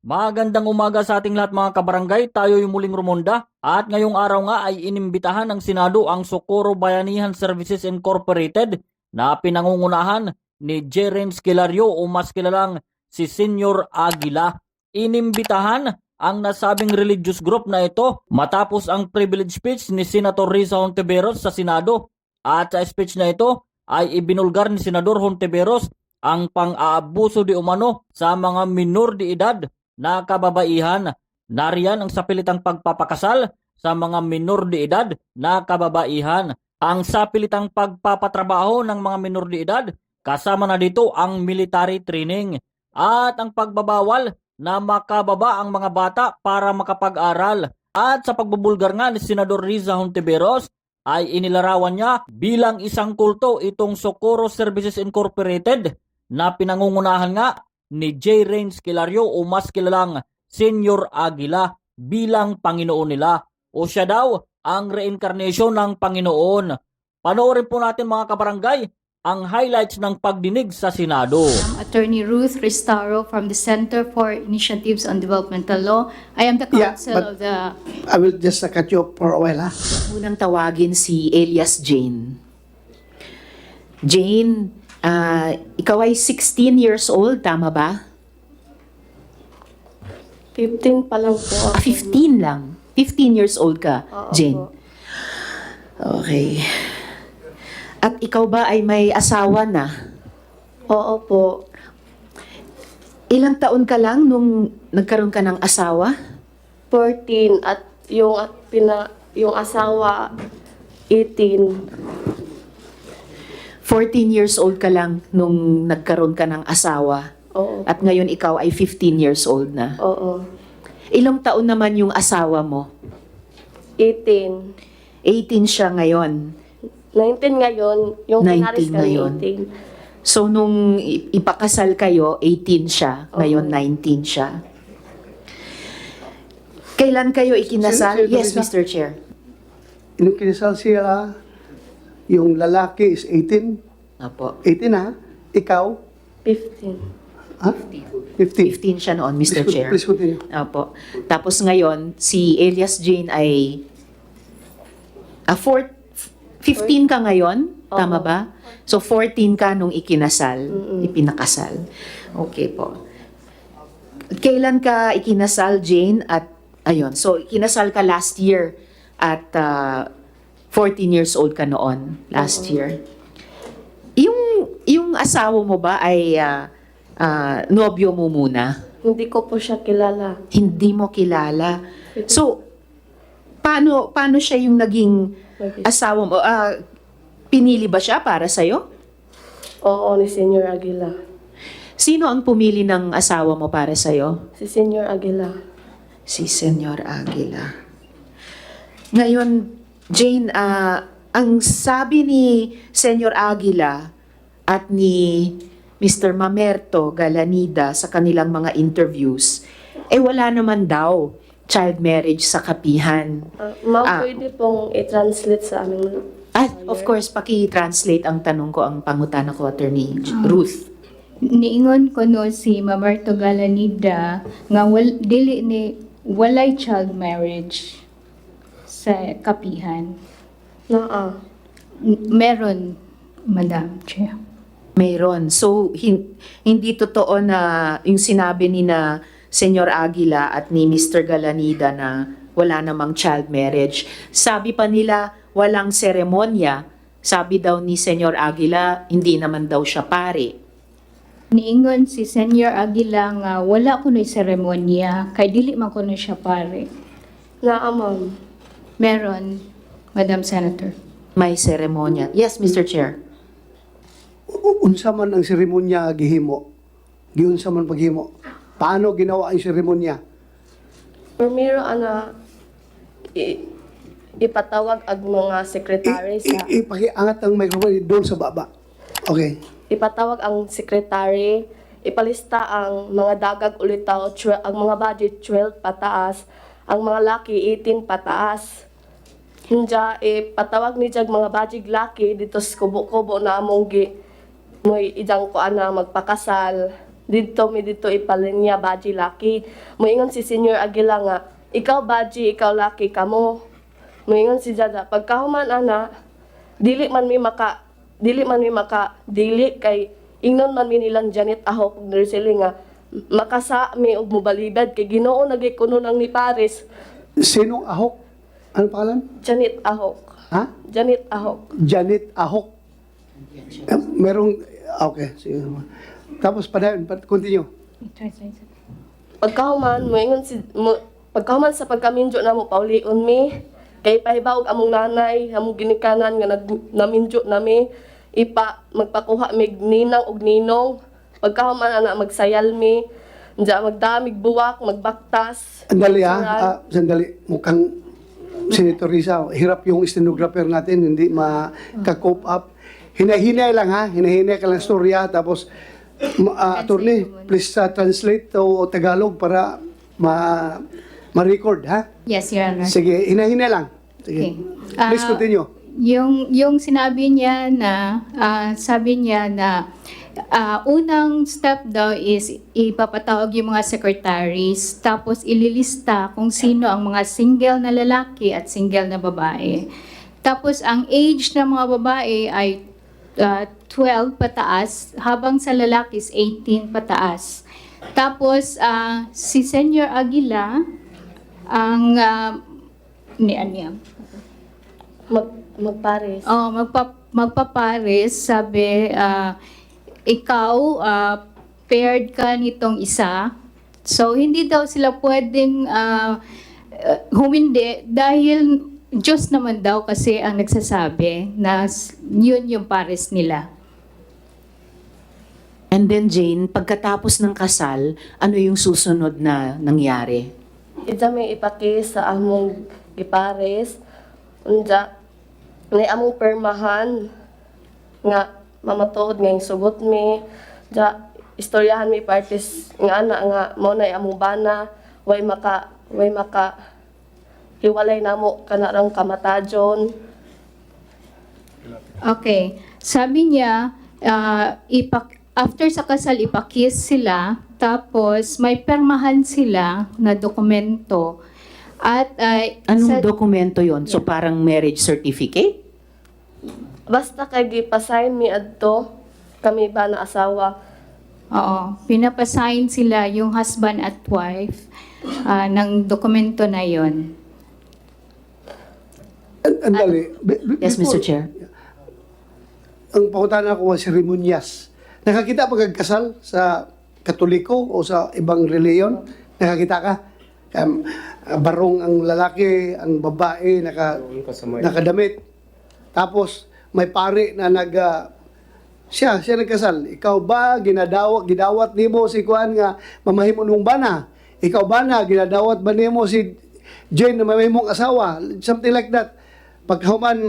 Magandang umaga sa ating lahat mga kabarangay, tayo yung muling rumonda at ngayong araw nga ay inimbitahan ng Senado ang Socorro Bayanihan Services Incorporated na pinangungunahan ni Jeren Esquilario o mas kilalang si Senior Aguila. Inimbitahan ang nasabing religious group na ito matapos ang privilege speech ni Senator Risa Hontiveros sa Senado at sa speech na ito ay ibinulgar ni Senador Hontiveros ang pang-aabuso di umano sa mga minor de edad na kababaihan. Nariyan ang sapilitang pagpapakasal sa mga minor de edad na kababaihan. Ang sapilitang pagpapatrabaho ng mga minor de edad, kasama na dito ang military training. At ang pagbabawal na makababa ang mga bata para makapag-aral. At sa pagbubulgar nga ni Senador Riza Hontiveros, ay inilarawan niya bilang isang kulto itong Socorro Services Incorporated na pinangungunahan nga ni J. Rains Esquilario o mas kilalang Senior Aguila bilang Panginoon nila. O siya daw ang reincarnation ng Panginoon. Panoorin po natin mga kabarangay ang highlights ng pagdinig sa Senado. Attorney Ruth Restaro from the Center for Initiatives on Developmental Law. I am the counsel of the... I will just cut you off for a while, ha? Unang tawagin si Elias Jane. Jane, ikaw ay 16 years old, tama ba? 15 pa lang po ako. 15 lang. 15 years old ka, Oo Jane. po. Okay. At ikaw ba ay may asawa na? Oo po. Ilang taon ka lang nung nagkaroon ka ng asawa? 14 at yung asawa 18. 14 years old ka lang nung nagkaroon ka ng asawa. Oo. At ngayon ikaw ay 15 years old na. Oo. Ilang taon naman yung asawa mo? 18. 18 siya ngayon. 19 ngayon, yung 19 pinaris kami ngayon. 18. So, nung ipakasal kayo, 18 siya. Ngayon, Oo. 19 siya. Kailan kayo ikinasal? Sir, Yes, Teresa? Mr. Chair. Nung kinasal siya, yung lalaki is 18. Apo. 18 ha? Ikaw? 15. Ha? 15. 15 siya noon, Mr. Chair. Please continue. Apo. Tapos ngayon, si Elias Jane ay 15 ka ngayon? Tama Oo. ba? So, 14 ka nung ikinasal, Mm-mm. ipinakasal. Okay po. Kailan ka ikinasal, Jane? At, ayun, so, ikinasal ka last year at 14 years old ka noon, last year. Yung asawa mo ba ay nobyo mo muna? Hindi ko po siya kilala. Hindi mo kilala. So, paano siya yung naging asawa mo? Pinili ba siya para sa'yo? Oo, ni Senior Aguila. Sino ang pumili ng asawa mo para sa'yo? Si Senior Aguila. Si Senyor Aguila. Ngayon, Jane, ang sabi ni Senyor Aguila at ni Mr. Mamerto Galanida sa kanilang mga interviews, wala naman daw child marriage sa kapihan. Ma'am, pwede pong i-translate sa amin. Of course, paki-translate ang tanong ko, ang pangutana ko, Attorney Ruth. Niingon ko no si Mamerto Galanida nga walay child marriage sa kapihan. Naa. Meron, Madam Chair. Mayroon. So, hindi totoo na yung sinabi ni na Senyor Aguila at ni Mr. Galanida na wala namang child marriage. Sabi pa nila, walang seremonya. Sabi daw ni Senyor Aguila, hindi naman daw siya pare. Niingon si Senior Aguila nga wala ko no'y seremonya, kay dili man ko na siya pare. Naa, ma'am. Meron, Madam Senator. May seremonya. Yes, Mr. Chair. Unsa man ang seremonya gihimo? Giunsa man paghimo? Paano ginawa ang seremonya? Primero, ipatawag ang mga sekretary sa... Ipakiangat ang microphone doon sa baba. Okay. Ipatawag ang sekretary, ipalista ang mga dagag ulitaw, ang mga budget 12 pataas, ang mga laki 18 pataas. Hinja, ipatawag ni jag mga budget laki dito sa kubo-kubo na among mo'y idang ko ana magpakasal. dito ipalinya Baji Laki. Moingon si Senior Aguila nga, ikaw Baji, ikaw Laki kamo. Moingon si Jada, pagkahuman ana, dili man mi maka dili kay ingnon man mi nilang Janet Ahok ug Nursely nga makasa mi og mobalibad kay Ginoo nagikuno nang ni Paris. Sinong Ahok? Ano pangalan? Janet Ahok. Ha? Janet Ahok. Janet Ahok. Merong, okay, sige. Tapos, continue. Pagkahuman sa pagkaminjo na mo paulion mi, kay pahibawog among nanay, among ginikanan nga naminjo nami, magpakuha mig ninang og ninong, pagkahuman ana magsayal mi, magdamig buwak, magbaktas. Sandali sandali. Mukhang Senator Risa, hirap yung stenographer natin, hindi maka-cope up. Hinahinay lang ha, hinahinay ka lang storya, tapos attorney, please translate to Tagalog para ma-record ha. Yes, Your Honor. Sige, hinahinay lang. Sige. Okay. Please continue. Yung sinabi niya na, unang step daw is ipapatawag yung mga secretaries, tapos ililista kung sino ang mga single na lalaki at single na babae. Tapos ang age ng mga babae ay 12 pataas, habang sa lalaki is 18 pataas. Tapos si Senior Aguila, ang Magpares. magpapares, sabi, ikaw, paired ka nitong isa. So, hindi daw sila pwedeng humindi dahil Diyos naman daw kasi ang nagsasabi na yun yung pares nila. And then Jane, pagkatapos ng kasal, ano yung susunod na nangyari? Ija may ipakis sa among gipares. Unja, may among permahan nga mamatuod nga yung sugot mi. Ja, istoryahan mi parties nga ana nga mo na among bana, way maka hiwalay namo kanarang kamatajon. Okay. Sabi niya, after sa kasal, ipakis sila, tapos may permahan sila na dokumento. At Anong dokumento yon? So parang marriage certificate? Basta kay gipasign mi adto kami ba na asawa. Oo, pinapasign sila yung husband at wife ng dokumento na yon. Andali. Yes, Mr. Chair. Ang pakutan ako sa seremonyas. Nakakita pagkakasal sa Katoliko o sa ibang reliyon? Nakakita ka? Barong ang lalaki, ang babae, nakadamit. Tapos, may pare na siya nagkasal. Ikaw ba, gidawat nimo si Kuan nga mamahimo nung bana? Ikaw ba na, ginadawat ba nimo si Jane na mamahimong asawa? Something like that. Pagkahuman,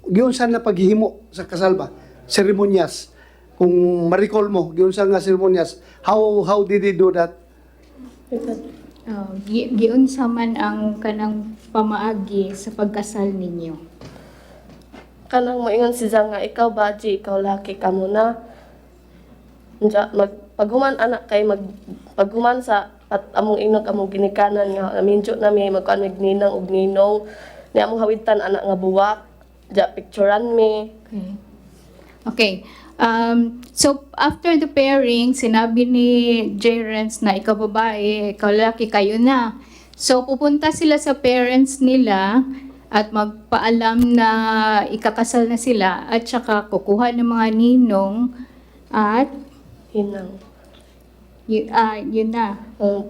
giyon saan na paghihimo sa kasal ba? Seremonyas. Kung ma-recall mo, giyon saan nga seremonyas. How did he do that? Giunsa man ang kanang pamaagi sa pagkasal ninyo. Kanang moingon si Zang nga ikaw Baji, ikaw Laki ka muna. Unja paghuman anak kay paghuman sa at among inog among ginikanan nga naminjo na mi magkuan mig ninang og ninong ni among hawitan anak nga buwak. Ja picturean mi. Okay. So, after the pairing, sinabi ni J. Renz na ikaw babae, ikaw lalaki, kayo na. So, pupunta sila sa parents nila at magpaalam na ikakasal na sila at saka kukuha ng mga ninong at Hinang. yun na.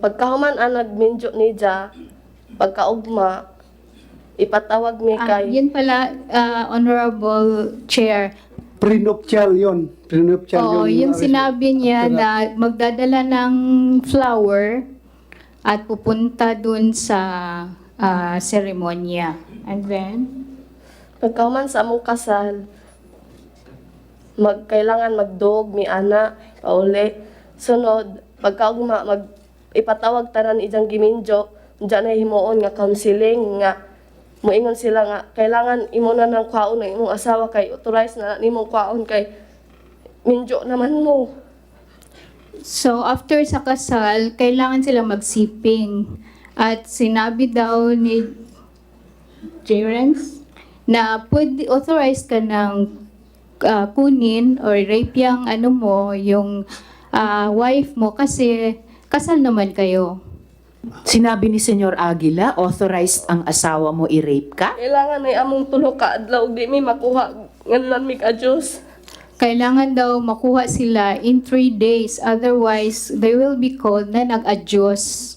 Pagkahuman ang nagminjo ni Ja, pagkaugma, ipatawag mi kay Yun pala, Honorable Chair. Prenuptial yun. Oo, yung sinabi niya na magdadala ng flower at pupunta dun sa seremonya. And then, pagkahuman sa among kasal, kailangan magdog mi ana pauli. Sunod, pagkaugma ipatawag tanan ijang giminjo, diyan na himuon nga counseling nga moingon sila nga kailangan imo na ng kwaon ng imong asawa kay authorize na nimong kwaon kay minjo naman mo. So after sa kasal, kailangan sila magsiping. At sinabi daw ni Jerence na pwede authorized ka ng kunin or rape yung ano mo, yung wife mo kasi kasal naman kayo. Sinabi ni Senyor Aguila, authorized ang asawa mo i-rape ka? Kailangan ay among tulo ka adlaw di mi makuha nganlan mi ka Diyos. Kailangan daw makuha sila in 3 days, otherwise they will be called na nag-adyos.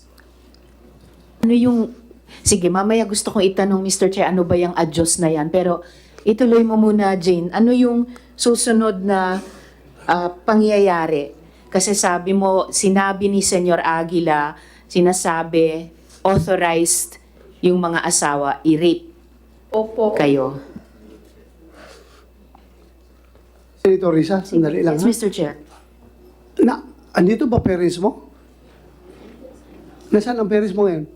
Ano yung, sige, mamaya gusto kong itanong, Mr. Chair, ano ba yung adyos na yan? Pero ituloy mo muna, Jane. Ano yung susunod na pangyayari? Kasi sabi mo, sinabi ni Senyor Aguila, sinasabi, authorized yung mga asawa i-rape Opo. kayo. Senator Risa, sandali lang Yes, ha. Mr. Chair. Andito ba parents mo? Nasaan ang parents mo ngayon?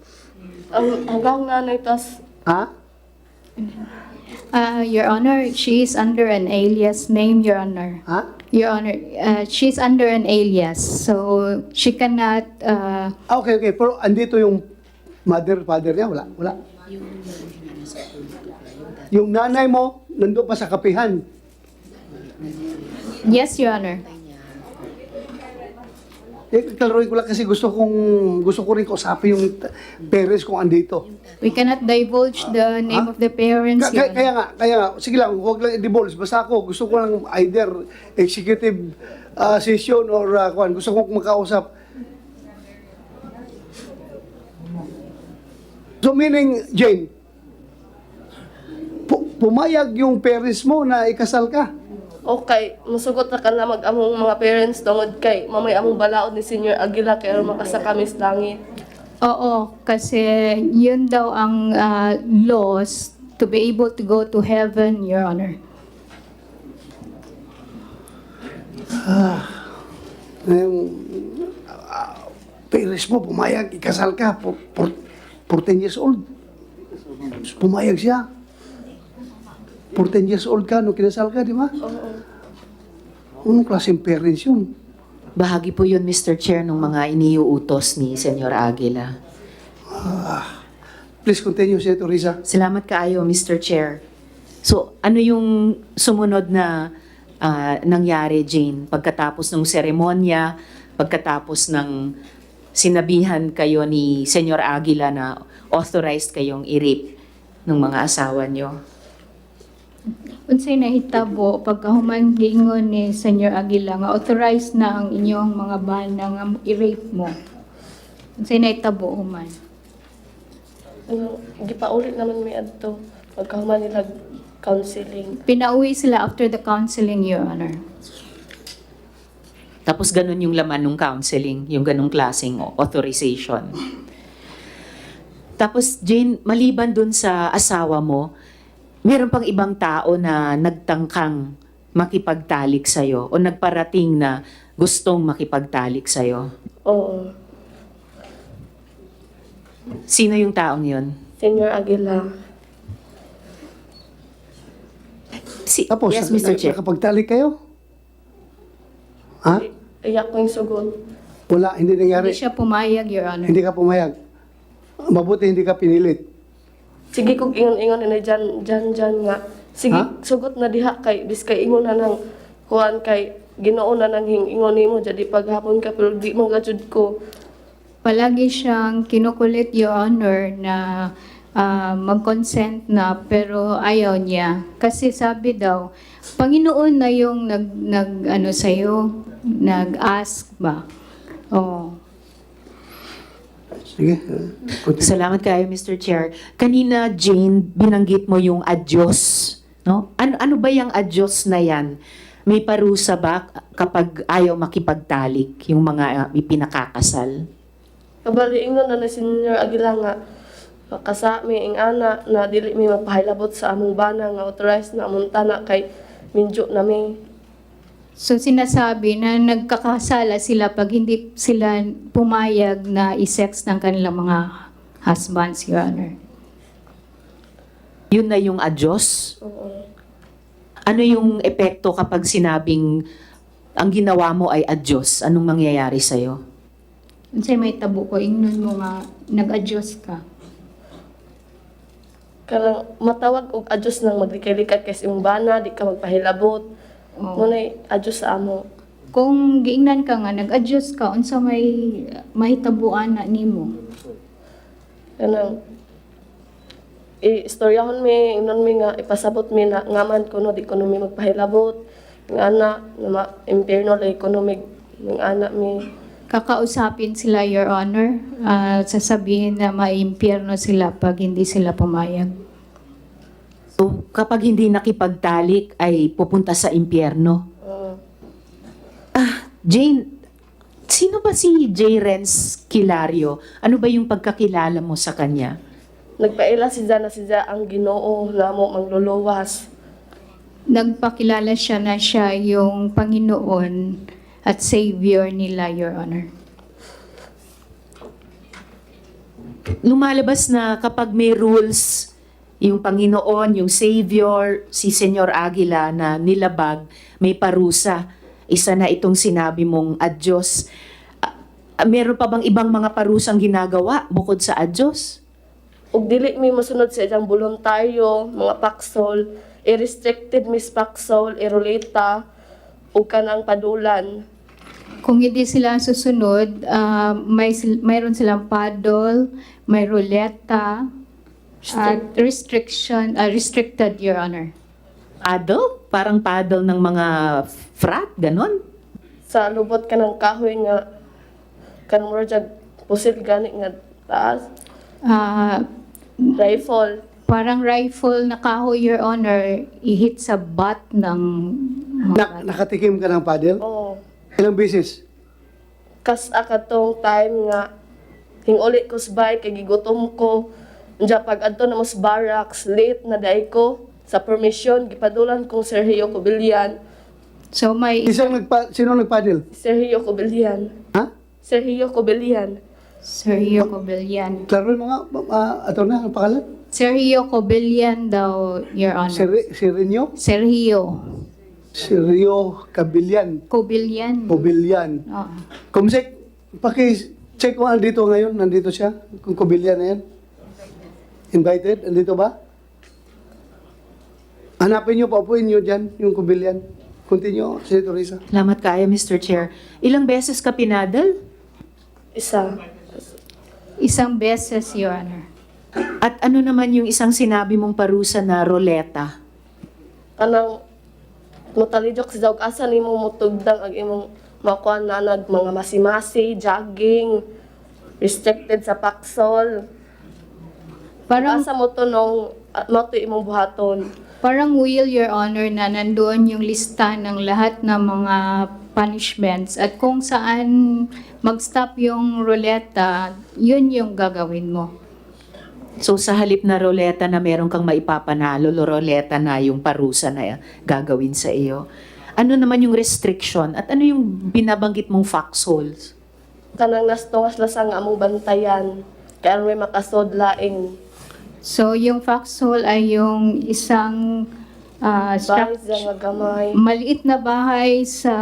Hanggang nanay tas Ha? Your Honor, she is under an alias name, Your Honor. Ha? Your Honor, she's under an alias, so she cannot. Okay, okay. Pero andito yung father niya? Wala, wala. Yung nanay mo, nandun pa sa kapihan. Yes, Your Honor. Klaruin ko lang kasi gusto ko rin kausapin yung parents kung andito. We cannot divulge the name of the parents, Your Honor. Kaya nga, sige lang, huwag lang i-divulge. Basta ako, gusto ko lang either executive session or gusto ko makausap. So meaning, Jane, pumayag yung parents mo na ikasal ka. okay, musugot na ka na mag-among mga parents tungod kay mamay among balaod ni Senior Aguila kay aron makasa kami sa langit. Oo, kasi yun daw ang laws to be able to go to heaven, Your Honor. Yung parents mo, pumayag, ikasal ka, 14 years old. Pumayag siya. 14 years old ka, nung kinasal ka, di ba? Anong klaseng parents yun? Bahagi po yun, Mr. Chair, ng mga iniuutos ni Senyor Aguila. Please continue, Senator Risa. Salamat kaayo, Mr. Chair. So, ano yung sumunod na nangyari, Jane? Pagkatapos ng seremonya, pagkatapos ng sinabihan kayo ni Senyor Aguila na authorized kayong i-rape ng mga asawa nyo? Unsay nahitabo pagkahuman giingon ni Senyor Aguila nga authorized na ang inyong mga bana nga i-rape mo. Unsay nahitabo human? Gipaulit naman mi adto pagkahuman nila counseling. Pinauwi sila after the counseling, Your Honor. Tapos ganun yung laman ng counseling, yung ganung klaseng authorization. Tapos, Jane, maliban dun sa asawa mo, meron pang ibang tao na nagtangkang makipagtalik sa'yo o nagparating na gustong makipagtalik sa'yo. Oo. Sino yung taong yun? Senior Aguila. Tapos, yes, Mr. Chair. nakapagtalik kayo? Ha? Iyak ko yung sugon. Wala, hindi nangyari. Hindi siya pumayag, Your Honor. Hindi ka pumayag. Mabuti hindi ka pinilit. Sige kog ingon-ingon na dyan nga. Sige, Ha? sugot na diha kay biskay ingon na nang kuan kay Ginoo na nang ingon nimo jadi paghapon ka pero di mo gajud ko. Palagi siyang kinukulit, Your Honor, na mag-consent na pero ayaw niya. Kasi sabi daw, Panginoon na yung nag sa'yo, nag-ask ba? Oh. Sige. Continue. Salamat kayo, Mr. Chair. Kanina, Jane, binanggit mo yung adyos. No? Ano ba yung adyos na yan? May parusa ba kapag ayaw makipagtalik yung mga ipinakakasal? Kabali ingon na ni Senior Aguila nga kasa mi ing ana na dili mi magpahilabot sa among bana nga authorized na among tanak kay minjo na mi. So sinasabi na nagkakasala sila pag hindi sila pumayag na i-sex ng kanilang mga husbands, Your Honor. Yun na yung adyos? Oo. Ano yung epekto kapag sinabing ang ginawa mo ay adyos, anong mangyayari sa'yo? Unsay may tabo ko, ingnon mo nga, nag-adjust ka. Kanang matawag og adjust nang maglikay-likay kay imong bana, di ka magpahilabot. Munay adjust sa amo. Kung giingnan ka nga, nag-adjust ka, unsa may mahitabuan na nimo. Kanang istoryahon mi, ingnon mi nga ipasabot mi na ngaman kuno di kuno mi magpahilabot. Nga na impierno la economic ng anak mi. Kakausapin sila, Your Honor. Sasabihin na maimpyerno sila pag hindi sila pumayag. So, kapag hindi nakipagtalik ay pupunta sa impyerno. Jane, sino ba si J. Renz Kilario? Ano ba yung pagkakilala mo sa kanya? Nagpaila siya ang Ginoo namo mangluluwas. Nagpakilala siya na siya yung Panginoon at Savior nila, Your Honor. Lumalabas na kapag may rules, yung Panginoon, yung Savior, si Senyor Aguila na nilabag, may parusa. Isa na itong sinabi mong adyos. Meron pa bang ibang mga parusang ginagawa bukod sa adyos? Ug dili mi mosunod sa iyang voluntaryo, mga paksol, i-restricted mis paksol, iruleta, ug kanang padulan. Kung hindi sila susunod, mayroon silang paddle, may ruleta, at restricted, Your Honor. Paddle? Parang paddle ng mga frat, ganon? Sa lubot ka ng kahoy nga, kanang mura dyan, pusil gani nga taas, Ah, rifle. parang rifle na kahoy, Your Honor, ihit sa butt ng Nakatikim ka ng paddle? Oo. Ilang beses? Kas akatong time nga, hinguli ko sa bike, kay gigutom ko. Diya pag adto na mas barracks, late na day ko. Sa permission, gipadulan kong Sergio Cobillan. So may Sino nagpaddle? Sergio Cobillan. Ha? Sergio Cobillan. Sergio Cobillan. Klaro mo nga, ato na, ang pangalan? Sergio Cobillan daw, Your Honor. Sirinyo? Sergio Sirio Cabillan. Cobillan. Cobillan. Oo. Kumsek, paki-check ko dito ngayon, nandito siya, kung Cobillan na yan. Invited, nandito ba? Hanapin niyo, paupuin niyo dyan, yung Cobillan. Continue, Senator Risa. Salamat kaya, Mr. Chair. Ilang beses ka pinadal? Isa. Isang beses, Your Honor. At ano naman yung isang sinabi mong parusa na roleta? Kanang mutalijok sa daog asa nimo mutugdang ang imong makuha na mga masimasi, jogging, restricted sa paksol. Parang Asa mo to nung mo to imong buhaton. Parang will, Your Honor, na nandoon yung lista ng lahat ng mga punishments at kung saan mag-stop yung ruleta, yun yung gagawin mo. So sa halip na roleta na meron kang maipapanalo, roleta na yung parusa na gagawin sa iyo. Ano naman yung restriction at ano yung binabanggit mong foxholes? Kanang nastungas lasang among bantayan. Kaya may makasod laing. So yung foxhole ay yung isang Bahay siya nga gamay. maliit na bahay sa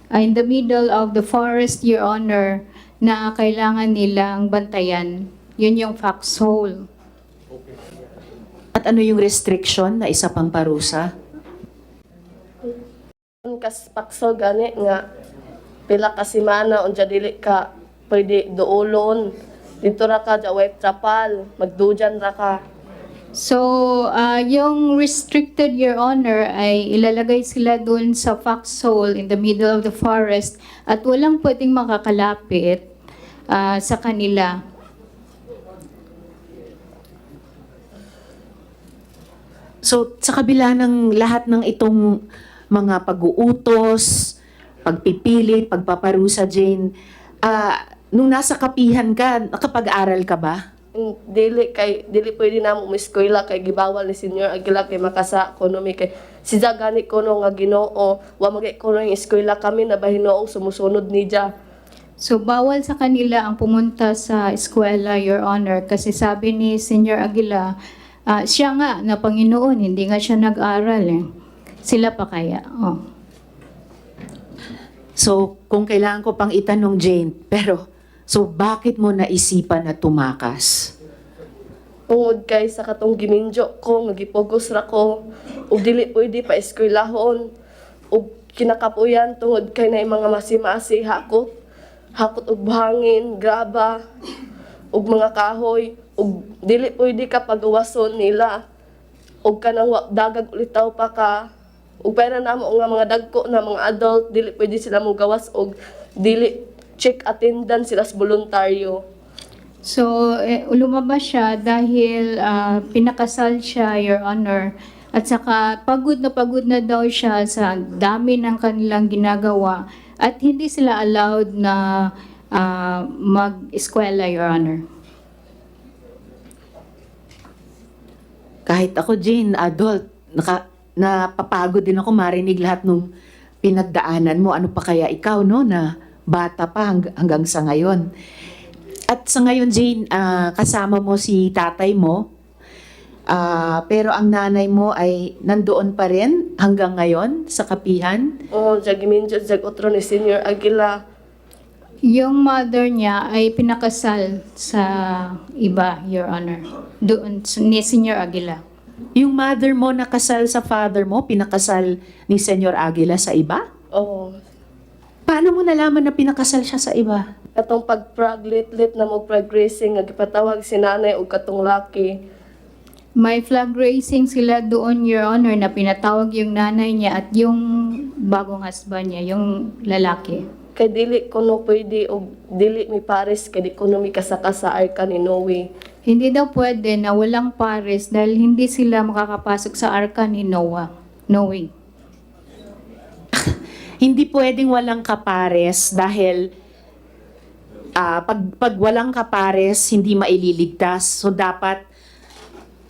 in the middle of the forest, Your Honor, na kailangan nilang bantayan. Yun yung foxhole. At ano yung restriction na isa pang parusa? Kas paksol gani nga pila ka semana unja dili ka pwede duolon. Dito ra ka way trapal, magdujan ra ka. So, yung restricted, Your Honor, ay ilalagay sila dun sa foxhole in the middle of the forest at walang pwedeng makakalapit sa kanila. So sa kabila ng lahat ng itong mga pag-uutos, pagpipilit, pagpaparusa, Jane, nung nasa kapihan ka, nakapag-aral ka ba? Dili pwede na mo eskwela kay gibawal ni Senyor Aguila kay makasa ekonomi kay si gani kuno nga Ginoo wa magay kuno yung eskwela kami na bahinoong sumusunod ni Dia. So, bawal sa kanila ang pumunta sa eskwela, Your Honor, kasi sabi ni Senyor Aguila, siya nga na Panginoon, hindi nga siya nag-aral eh. Sila pa kaya? Oh. So, kung kailangan ko pang itanong, Jane, pero, so bakit mo naisipan na tumakas? Tungod kay sa katong giminjo ko, nagipugos ra ko, ug dili pwede pa eskwelahon, ug kinakapuyan tungod kay na mga masimasi hakot og buhangin, graba, ug mga kahoy, ug dili pwede ka pagawason nila, ug kanang dagag ulitaw pa ka, ug pera namo nga mga dagko na mga adult, dili pwede sila mo gawas og dili check attendance sila sa voluntaryo. So, lumabas siya dahil pinakasal siya, Your Honor. At saka pagod na daw siya sa dami ng kanilang ginagawa at hindi sila allowed na mag-eskwela, Your Honor. Kahit ako, Jane, adult, napapagod din ako marinig lahat nung pinagdaanan mo. Ano pa kaya ikaw, no, na bata pa hanggang sa ngayon. At sa ngayon, Jane, kasama mo si tatay mo, pero ang nanay mo ay nandoon pa rin hanggang ngayon sa kapihan. Giminjo, otro ni Senior Aguila. Yung mother niya ay pinakasal sa iba, Your Honor. Doon, ni Senior Aguila. Yung mother mo nakasal sa father mo, pinakasal ni Senyor Aguila sa iba? Oo. Paano mo nalaman na pinakasal siya sa iba? Katong pag-prag-lit-lit na mo progressing, nagipatawag si nanay o katong laki. May flag raising sila doon, Your Honor, na pinatawag yung nanay niya at yung bagong husband niya, yung lalaki. Kay dili ko no pwede o dili mi pares, kay di ko no mi kasaka sa arka ni Noe. Hindi daw pwede na walang pares dahil hindi sila makakapasok sa arka ni Noah. Noe. Hindi pwedeng walang kapares dahil pag walang kapares, hindi maililigtas. So dapat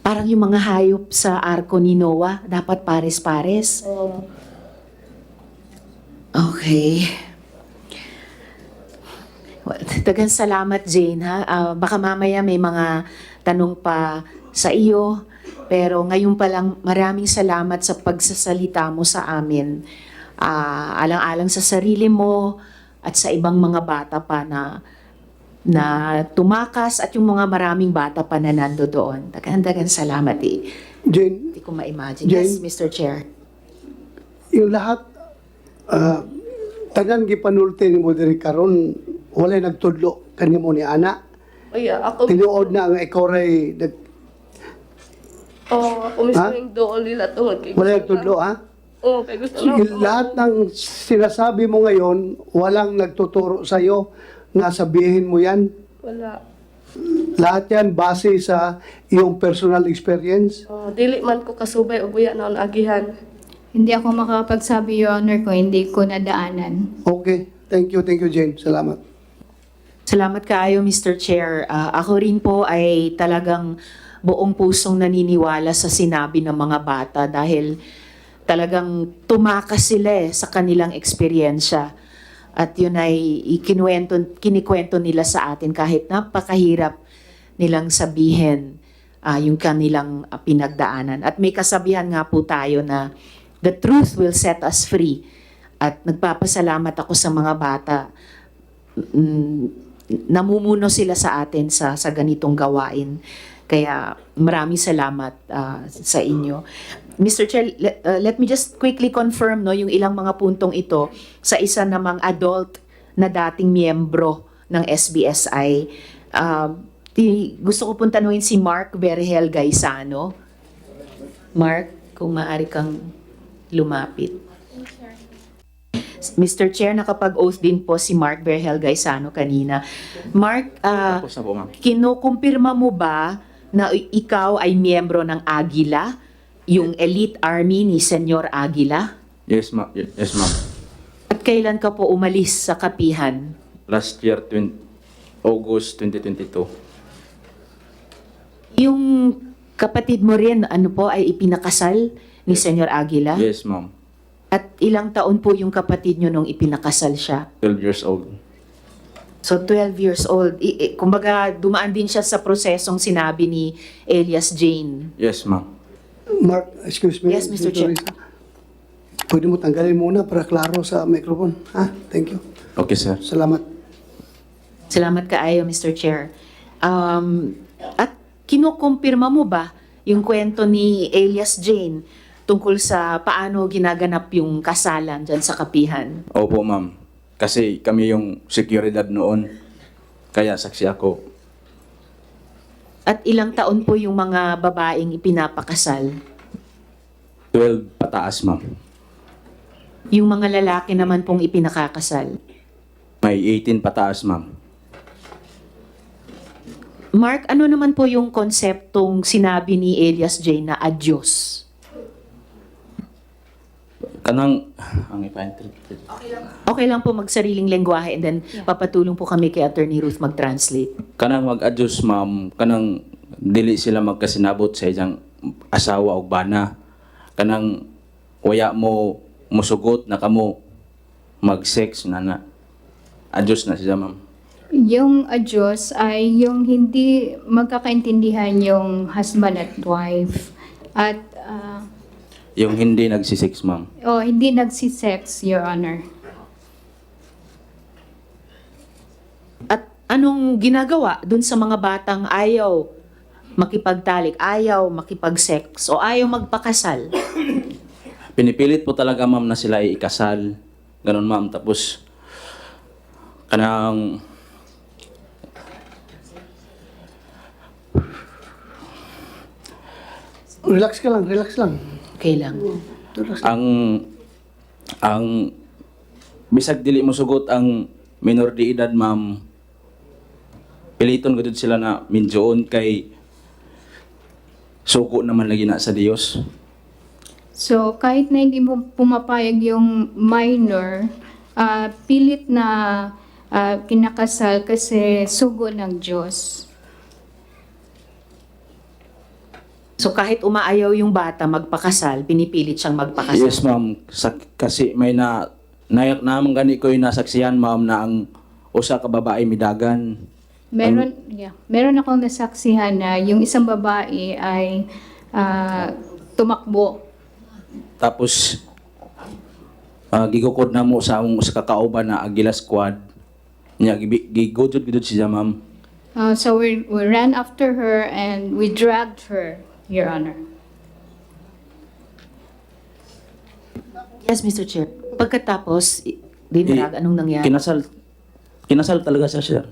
parang yung mga hayop sa arko ni Noah, dapat pares-pares. Okay. Well, dagang salamat, Jane, ha? Baka mamaya may mga tanong pa sa iyo, pero ngayon pa lang maraming salamat sa pagsasalita mo sa amin. Alang-alang sa sarili mo at sa ibang mga bata pa na tumakas at yung mga maraming bata pa na nando doon. Dagan salamat eh. Jane, Hindi ko ma-imagine. Jane? Yes, Mr. Chair. yung lahat, tanan gipanulti ni mo diri karon walay nagtudlo kanimo ni ana. Ako Tinuod na ang ikaw ray ako mismo yung doon nila tungod kay walay nagtudlo ha. Oo, kay gusto na. Lahat ng sinasabi mo ngayon, walang nagtuturo sa iyo na sabihin mo yan. Wala. Lahat yan base sa iyong personal experience. Dili man ko kasubay og buya na agihan. Hindi ako makakapagsabi, Your Honor, kung hindi ko nadaanan. Okay. Thank you, Jane. Salamat. Salamat kaayo, Mr. Chair. Ako rin po ay talagang buong pusong naniniwala sa sinabi ng mga bata dahil talagang tumakas sila sa kanilang eksperyensya. At yun ay kinikwento nila sa atin kahit napakahirap nilang sabihin yung kanilang pinagdaanan. At may kasabihan nga po tayo na the truth will set us free. At nagpapasalamat ako sa mga bata. Namumuno sila sa atin sa ganitong gawain. Kaya maraming salamat sa inyo. Mr. Chair, let me just quickly confirm yung ilang mga puntong ito sa isa namang adult na dating miyembro ng SBSI. Gusto ko pong tanungin si Mark Vergel Gaisano. Mark, kung maaari kang lumapit. Mr. Chair, nakapag-oath din po si Mark Vergel Gaisano kanina. Mark, kinukumpirma mo ba na ikaw ay miyembro ng Aguila, yung elite army ni Senyor Aguila? Yes, ma'am. Yes, ma'am. At kailan ka po umalis sa kapihan? Last year, August 2022. Yung kapatid mo rin, ay ipinakasal ni Senyor Aguila? Yes, ma'am. At ilang taon po yung kapatid nyo nung ipinakasal siya? 12 years old. So 12 years old. Kumbaga, dumaan din siya sa prosesong sinabi ni Elias Jane. Yes, ma'am. Mark, excuse me. Yes, Mr. Chair. Pwede mo tanggalin muna para klaro sa microphone. Ha? Thank you. Okay, sir. Salamat. Salamat kaayo, Mr. Chair. At kinukumpirma mo ba yung kwento ni Elias Jane tungkol sa paano ginaganap yung kasalan dyan sa kapihan? Opo, ma'am. Kasi kami yung seguridad noon. Kaya saksi ako. At ilang taon po yung mga babaeng ipinapakasal? 12 pataas, ma'am. Yung mga lalaki naman pong ipinakakasal? May 18 pataas, ma'am. Mark, ano naman po yung konseptong sinabi ni Elias Jane na adios? Kanang, ang ipa-interpret. Okay lang po magsariling lengguwahe and then papatulong po kami kay Attorney Ruth mag-translate. Kanang mag-adjust, ma'am. Kanang dili sila magkasinabot sa isang asawa o bana. Kanang waya mo musugot na kamo mag-sex na. Adjust na siya, ma'am. Yung adyos ay yung hindi magkakaintindihan yung husband at wife. At Yung hindi nagsisex, ma'am. hindi nagsisex, Your Honor. At anong ginagawa dun sa mga batang ayaw makipagtalik, ayaw makipag-sex o ayaw magpakasal? Pinipilit po talaga, ma'am, na sila ay ikasal. Ganon, ma'am. Tapos, kanang Relax ka lang, relax lang. Okay lang. Relax. ang bisag dili mo sugot ang minor de edad, ma'am, piliton gud sila na minjoon kay suko naman lagi na sa Dios. So, kahit na hindi mo pumapayag yung minor, pilit na kinakasal kasi sugo ng Diyos. So kahit umaayaw yung bata magpakasal, pinipilit siyang magpakasal. Yes, ma'am. Kasi may nayak naman gani ko yung nasaksihan, ma'am, na ang usa ka babae midagan. Meron akong nasaksihan na yung isang babae ay tumakbo. Tapos gigukod na mo sa among sa kakauban na Agila Squad. Nya gigudod siya, ma'am. So we ran after her and we dragged her, Your Honor. Yes, Mr. Chair. Pagkatapos, dinarag, anong nangyari? Kinasal talaga siya, sir.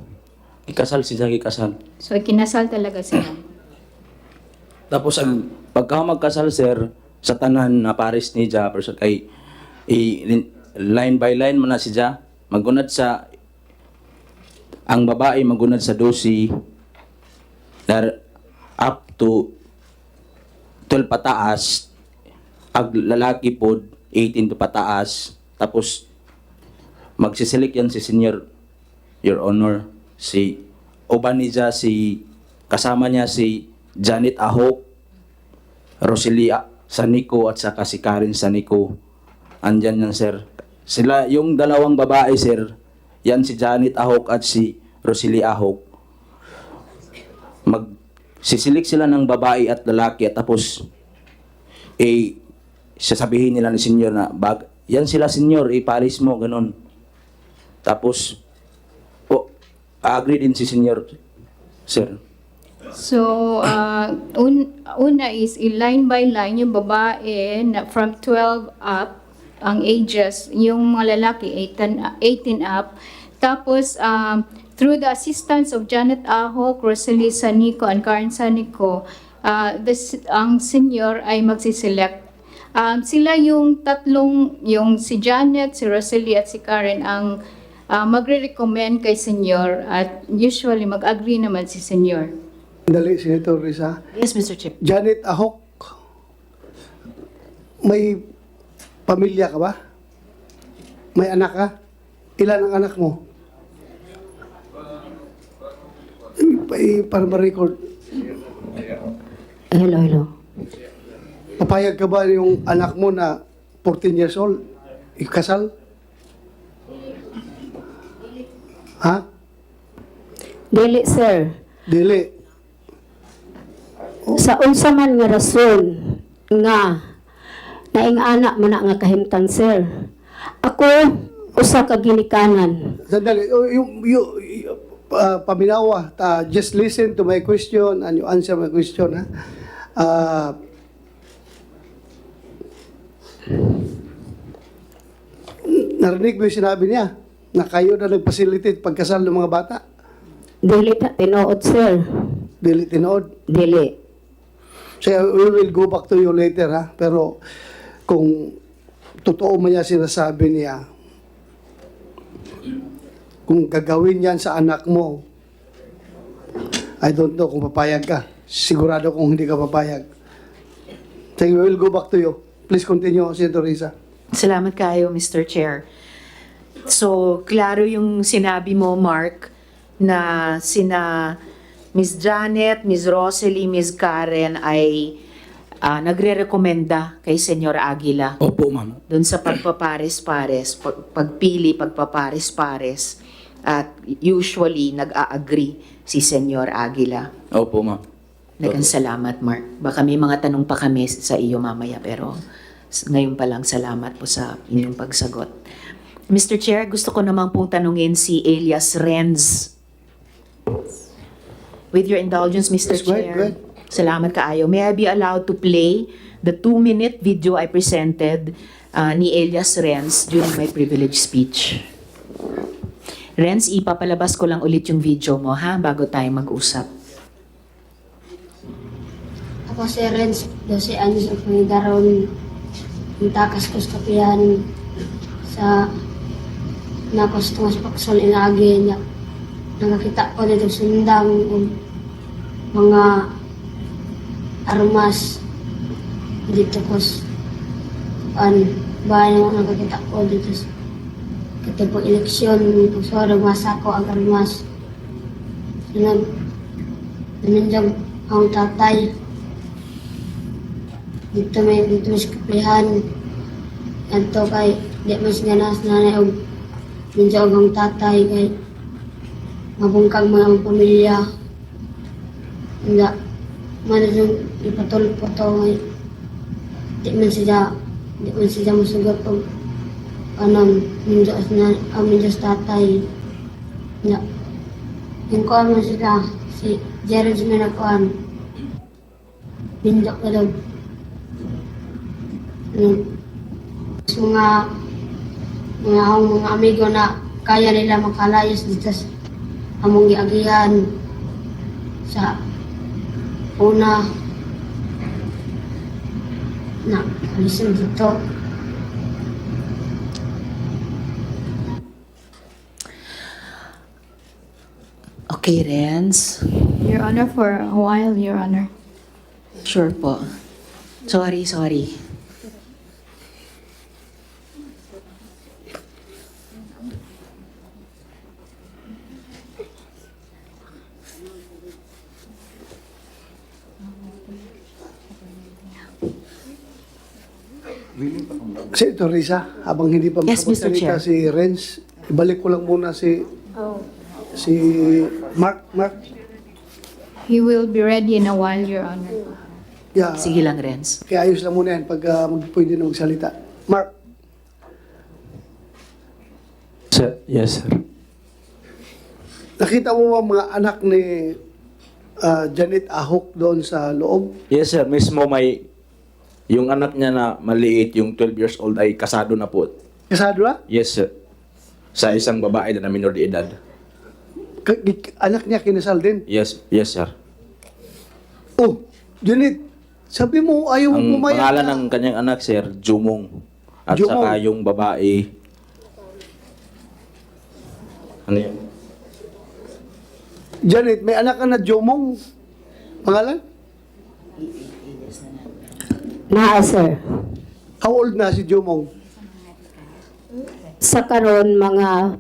Ikasal siya, ikasal. So kinasal talaga sila. Tapos ang pagka magkasal, sir, sa tanan na pares ni Ja, pero kay line by line man na siya, magunad sa ang babae magunad sa 12 up to 12 pataas, ang lalaki po 18 to pataas. Tapos magsiselect yan si Senior, Your Honor, si uban niya, si kasama niya si Janet Ahok, Roselia Sanico at saka si Karen Sanico. Andyan yan, sir. Sila, yung dalawang babae, sir, yan si Janet Ahok at si Roselia Ahok. Magsisilik sila ng babae at lalaki at tapos sasabihin nila ni Senyor na yan sila, Senyor, ipalis mo, ganun. Tapos agree din si Senyor, sir. So, una is line by line yung babae na from 12 up, ang ages, yung mga lalaki 18 up. Tapos, through the assistance of Janet Ahok, Rosalie Sanico, and Karen Sanico, ang senior ay magsiselect. Sila yung tatlong, yung si Janet, si Rosalie at si Karen ang magre-recommend kay senior at usually mag-agree naman si senior. Dali, Senator Risa. Yes, Mr. Chair. Janet Ahok, may pamilya ka ba? May anak ka? Ilan ang anak mo? Para ma-record. Hello. Papayag ka ba yung anak mo na 14 years old? Ikasal? Ha? Dili, sir. Dili. Sa unsa man nga rason nga naing anak man na nga kahimtang, sir. Ako, usa ka ginikanan. Sandali, paminawa, just listen to my question and you answer my question, ha? Narinig mo yung sinabi niya na kayo na nag-facilitate pagkasal ng mga bata. Dili na tinuod, sir. Dili tinood. Dili. So, we will go back to you later, ha? Pero kung totoo man niya sinasabi niya, kung gagawin yan sa anak mo, I don't know kung papayag ka. Sigurado kung hindi ka papayag. So, we will go back to you. Please continue, Senator Risa. Salamat kayo, Mr. Chair. So, klaro yung sinabi mo, Mark, na sina Ms. Janet, Ms. Rosalie, Ms. Karen ay nagre-rekomenda kay Senyor Aguila Opo, ma'am. doon sa pagpapares-pares, pagpili, pagpapares-pares. At usually, nag-a-agree si Senyor Aguila. Opo, ma'am. Nagang salamat, Mark. Baka may mga tanong pa kami sa iyo mamaya, pero ngayon pa lang salamat po sa inyong pagsagot. Mr. Chair, gusto ko naman pong tanungin si Elias Renz. With your indulgence, Mr. Yes, go ahead, Chair. go ahead. Salamat kaayo. May I be allowed to play the 2-minute video I presented ni Elias Renz during my privilege speech? Renz, ipapalabas ko lang ulit yung video mo, ha? Bago tayo mag-usap. Ako si Renz, 12 anos ang pangidaron. Ang takas ko sa kapihan sa nakos tungas paksol inaagi niya. Nakakita ko dito sundang mga armas dito ko bahay mo nakakita ko dito sa katipong eleksyon pagsuwarang masa ko ang armas. Sunod, nandiyan ang tatay. Dito may sa kapihan. Anto kay di mas ganas nanay og nandiyan ang tatay kay mabungkag mga pamilya. Hindi man yung ipatulpo to ngay di man siya masugot og minjo sa tatay. Hindi. Yung kuhan mo sila si Jared Minakuan. Minjo ka daw. Mga amigo na kaya nila makalayas dito sa among giagihan sa una na alisin dito. Okay, Renz. Your Honor, for a while, Your Honor. Sure po. Sorry. Senator Risa, habang hindi pa Yes, Mr. makapagsalita Chair. si Renz, ibalik ko lang muna si Mark. He will be ready in a while, Your Honor. Yeah, Sige lang, Renz. kaya ayos lang muna yan pag pwede na magsalita. Mark, Sir, yes, sir. nakita mo ba mga anak ni Janet Ahok doon sa loob? Yes, sir. Mismo may yung anak niya na maliit, yung 12 years old ay kasado na po. Kasado na? Yes, sir. Sa isang babae na minor de edad. Anak niya kinasal din? Yes, sir. Oh, Janet, sabi mo ayaw mo Ang pumayag pangalan na. ng kanyang anak, sir, Jumong. At Jumong. saka yung babae, ano yun? Janet, may anak ka na Jomong. Pangalan? Naa, sir. How old na si Jomong? Sa karon mga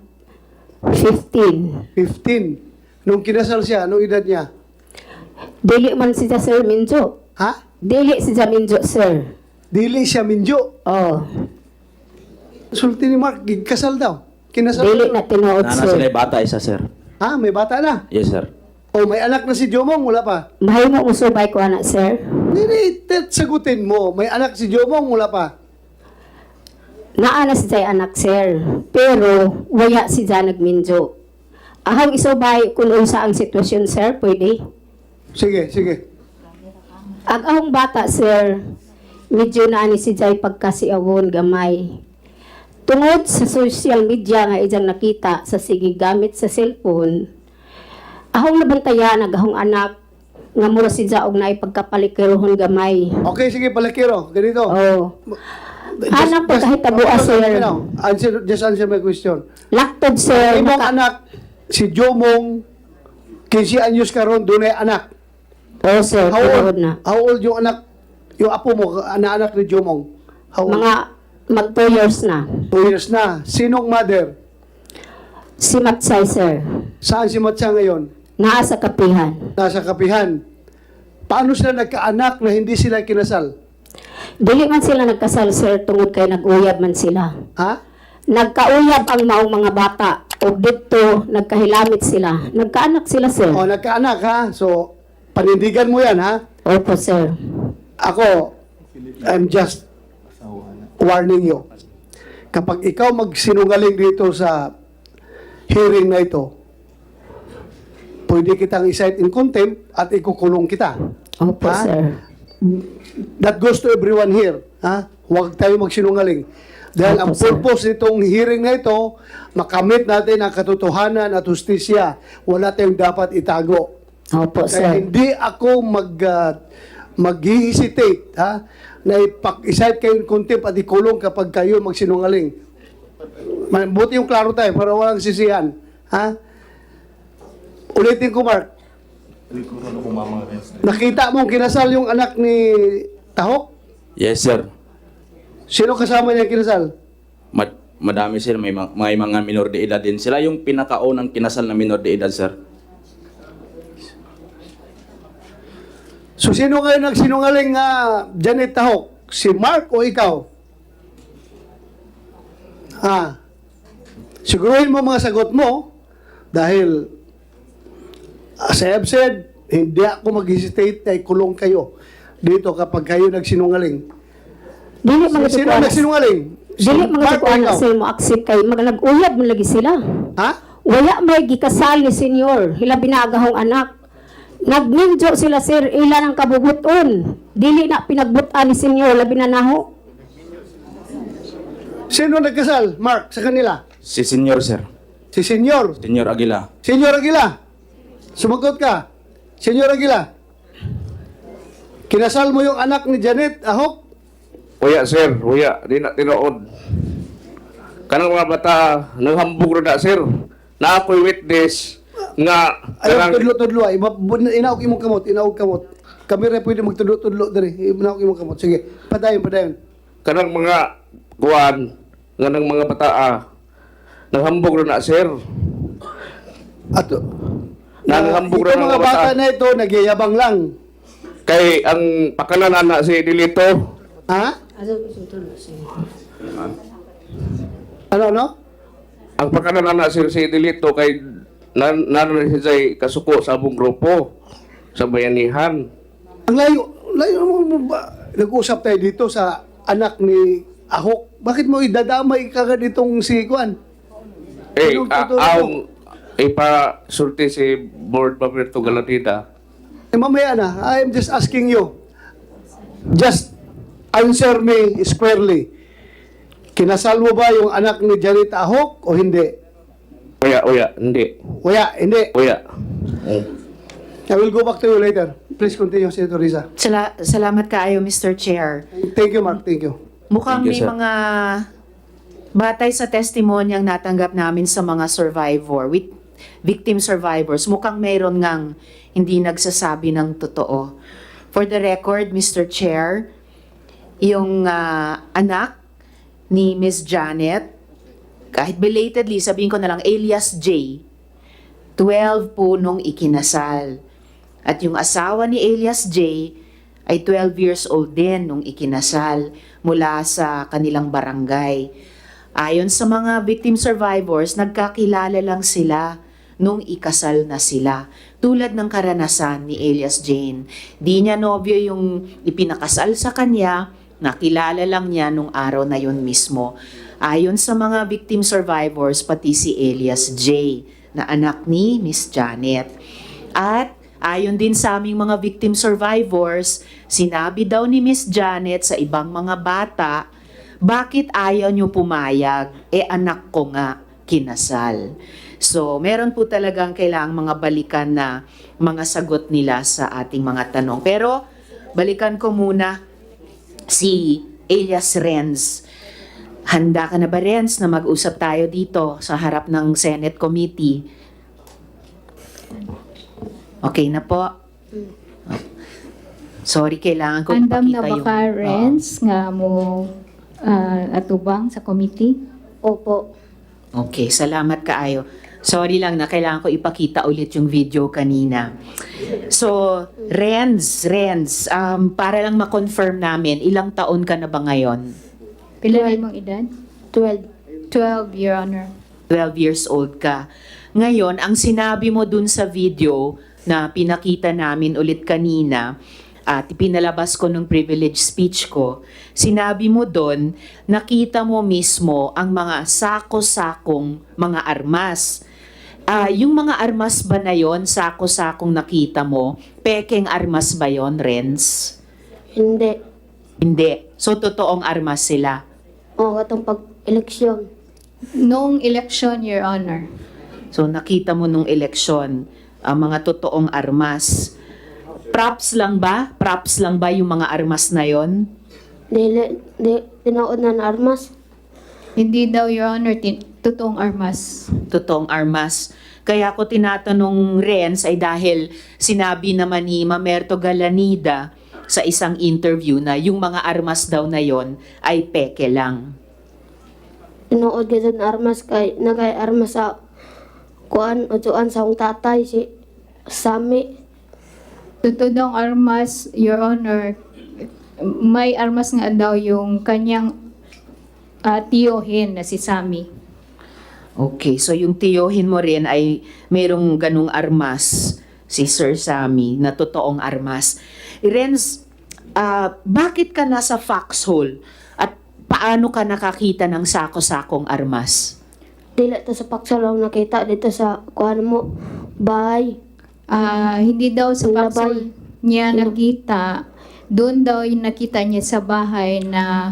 15. 15. Nung kinasal siya, anong edad niya? Dili man siya, sir, minjo. Ha? Dili siya minjo, sir. Dili siya minjo. Oh, Sulti ni Mark, kasal daw. Kinasal. dili na tinuod, Nana sila sir. yung bata, isa, sir. Ha? May bata na? Yes, sir. O may anak na si Jomong, wala pa? Mahimo mo subay ko, anak, sir. Hindi, sagutin mo. May anak si Jomong, wala pa? naa na si Jay anak, sir. Pero, waya si Jay nagminjo. Ahang isubay kung unsa ang sitwasyon, sir, pwede? Sige, sige. Ang ahong bata, sir, medyo na ni si Jay pagkasiawon gamay. Tungod sa social media nga ijang nakita sa sige gamit sa cellphone, ahong nabantayan agahong anak nga mura si Jay og naay pagkapalikirohon gamay. Okay, sige, Palakiro. Ganito. Oh. Anak pa kahit tabuas, sir. Just answer my question. Laktod, sir. Imong anak, si Jomong, 15 anyos karon dunay anak. Oh, sir, tuod na. How old yung anak, yung apo mo, anak ni Jomong? How old? Mga mag 2 years na. 2 years na. Sinong mother? Si Matsay, sir. Saan si Matsa ngayon? Naa sa kapihan. Nasa kapihan. Paano sila nagkaanak na hindi sila kinasal? Dili man sila nagkasal, sir, tungod kay nag-uyab man sila. Ha? Nagkauyab ang maong mga bata. O dito, nagkahilamit sila. Nagkaanak sila, sir. O, nagkaanak ha? So, panindigan mo yan ha? Opo, sir. Ako, I'm just warning you. Kapag ikaw magsinungaling dito sa hearing na ito, pwede kitang i-cite in contempt at ikukulong kita. Opo, Ha? sir. That goes to everyone here. Ha? Huwag tayo magsinungaling. Dahil Opo, ang sir. purpose nitong hearing na ito, makamit natin ang katotohanan at justisya. Wala tayong dapat itago. Opo, Kaya sir. hindi ako mag-hesitate na i-cite kayo in contempt at ikulong kapag kayo magsinungaling. Buti yung klaro tayo para walang sisihan. Ha? Ulitin ko, Mark. Nakita mong kinasal yung anak ni Tahok? Yes, sir. Sino kasama niya kinasal? Madami sir, may mga minor de edad din. Sila yung pinakaunang kinasal na minor de edad, sir. So, sino kayo nagsinungaling nga Janet Tahok? Si Mark o ikaw? Siguruhin mo mga sagot mo dahil as I have said, hindi ako mag-hesitate na ikulong kayo dito kapag kayo nagsinungaling. Dili mga Sino tukuan. nagsinungaling? Dili mga Mark o tukuan ikaw? na sir mo accept kay nag-uyab mo lagi sila. Ha? Wala may gikasal ni senyor. Hilabi na agahong anak. Nagninjo sila, sir, ilan ang kabubuton. Dili na pinagbutan ni senyor, labi na naho. Sino nagkasal? Mark, sa kanila? Si senior, sir. Si Senyor. Senior Aguila. Senyor Aguila. Sumagot ka. Senyor Aguila. Kinasal mo yung anak ni Janet Ahok? Uya sir, uya, di na tinuod. Kanang mga bata, naghambog na sir. Na ako'y witness nga Ayaw, tudlo-tudlo. Inaog imong kamot, inaog kamot. Kami rin pwede magtudlo-tudlo diri. Inaog imong kamot. Sige, padayon. kanang mga kuwan, nga ng mga bata, naghambog na sir. Ato. Nanghambog Ito na ng mga bata na ito, nagyayabang lang. Kay ang pakanan na si Dilito, Ha? Ano? ang pakanan na si Dilito kay naroon siya kasuko sa abong grupo sa bayanihan. Ang layo mo ba? Nag-usap tayo dito sa anak ni Ahok. Bakit mo idadamay kagad itong si Kwan? Anong totoo? Ipa-sulti si Board Paperto Galatida. Mamaya na, I'm just asking you. Just answer me squarely. Kinasal mo ba yung anak ni Janet Ahok o hindi? Uya, hindi. Wala, hindi. Uya. I will go back to you later. Please continue, Senator Riza. Salamat kaayo, Mr. Chair. Thank you, Mark. Thank you. Mukhang Thank you, may sir. mga batay sa testimonyang natanggap namin sa mga victim survivors. Mukhang mayroon ngang hindi nagsasabi ng totoo. For the record, Mr. Chair, yung anak ni Miss Janet, kahit belatedly, sabihin ko na lang, alias J, 12 po nung ikinasal. At yung asawa ni alias J ay 12 years old din nung ikinasal mula sa kanilang barangay. Ayon sa mga victim survivors, nagkakilala lang sila nung ikasal na sila. Tulad ng karanasan ni alias Jane. Di niya nobyo yung ipinakasal sa kanya, nakilala lang niya nung araw na yon mismo. Ayon sa mga victim survivors, pati si Elias J. na anak ni Miss Janet. At ayon din sa aming mga victim survivors, sinabi daw ni Miss Janet sa ibang mga bata, bakit ayaw niyo pumayag? Anak ko nga kinasal. So, meron po talagang kailangang mga balikan na mga sagot nila sa ating mga tanong. Pero, balikan ko muna si Elias Renz. Handa ka na ba, Renz, na mag-usap tayo dito sa harap ng Senate Committee? Okay na po? Sorry, kailangan ko Andam ipakita na yung... baka, Renz, nga mo atubang sa committee? Opo. Okay, salamat kaayo. Sorry lang na kailangan ko ipakita ulit yung video kanina. So, Renz, para lang ma-confirm namin, ilang taon ka na ba ngayon? Pila na mong edad? 12. 12, Your Honor. 12 years old ka. Ngayon, ang sinabi mo dun sa video na pinakita namin ulit kanina, at pinalabas ko nung privilege speech ko, sinabi mo doon, nakita mo mismo ang mga sako-sakong mga armas. Yung mga armas ba na yon, sako-sakong nakita mo, pekeng armas ba yon, Renz? Hindi. Hindi. So, totoong armas sila. O, katong pag-eleksyon. Noong election, Your Honor. So, nakita mo nung eleksyon, ang mga totoong armas. Props lang ba? Props lang ba yung mga armas na yon? Tinood na armas. Hindi daw, Your Honor, totoong armas. Totoong armas. Kaya ko tinatanong, Renz, ay dahil sinabi naman ni Mamerto Galanida sa isang interview na yung mga armas daw na yon ay peke lang. Tinood ka dyan armas kay nagay armas sa kuan o sa akong tatay si Sami. Totoo daw ang armas, Your Honor. May armas nga daw yung kanyang tiyohin na si Sammy. Okay, so yung tiyohin mo rin ay mayroong ganung armas, si Sir Sammy, na totoong armas. Renz, bakit ka nasa foxhole? At paano ka nakakita ng sako-sakong armas? Dili ta sa paksalaw nakita dito sa kuan mo bahay. Hindi daw sa Yung paksol labay. niya nakita. Doon daw yung nakita niya sa bahay na